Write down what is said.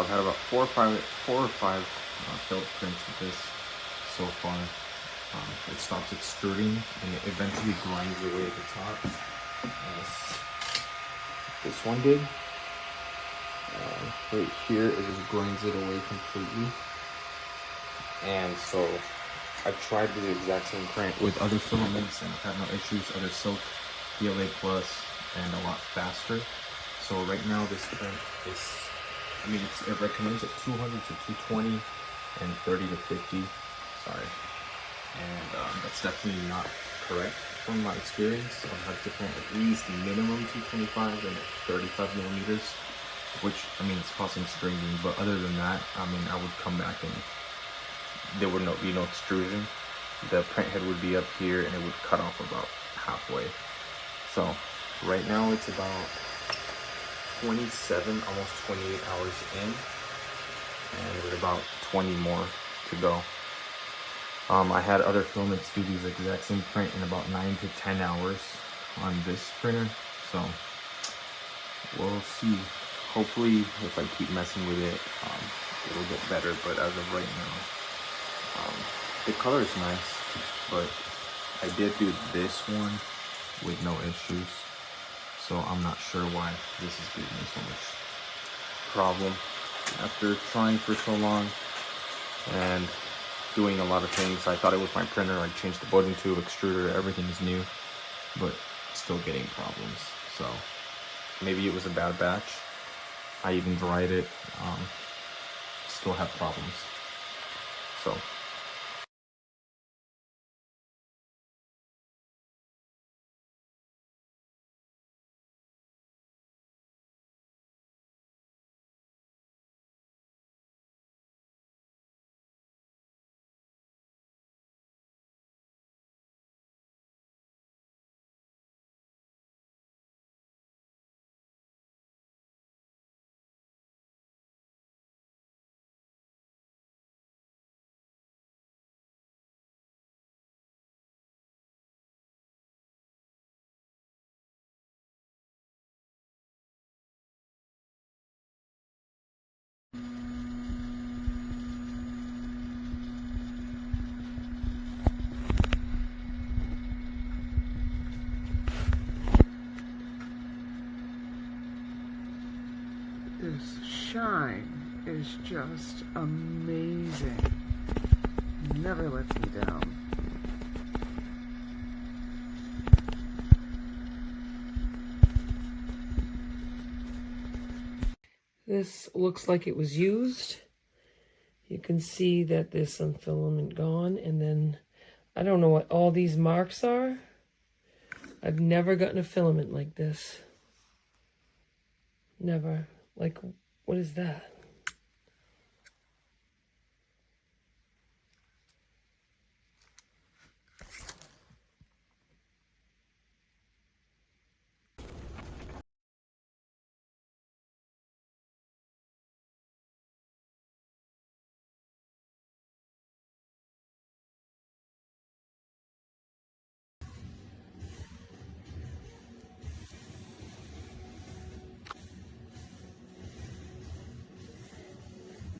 I've had about four or five failed prints with this so far. It stops extruding and it eventually grinds away at the top, as this one did. Right here, it just grinds it away completely. And so I've tried the exact same print with other filaments and I've had no issues. Other silk, PLA Plus, and a lot faster. So right now this print is, it recommends at 200 to 220 and 30 to 50. Sorry. And that's definitely not correct from my experience. I've had to print at least minimum 225 and 35 millimeters, which, it's causing stringing, but other than that, I would come back and there would be no extrusion. The print head would be up here and it would cut off about halfway. So right now it's about 27, almost 28 hours in, and with about 20 more to go. I had other filaments do these exact same print in about 9 to 10 hours on this printer, so we'll see. Hopefully, if I keep messing with it, it'll get better, but as of right now, the color is nice, but I did do this one with no issues, so I'm not sure why this is giving me so much problem. After trying for so long and doing a lot of things, I thought it was my printer. I changed the bowing tube, extruder, everything is new, but still getting problems. So maybe it was a bad batch. I even dried it, still have problems. So this shine is just amazing. Never lets me down. This looks like it was used. You can see that there's some filament gone, and then I don't know what all these marks are. I've never gotten a filament like this. Never. Like, what is that?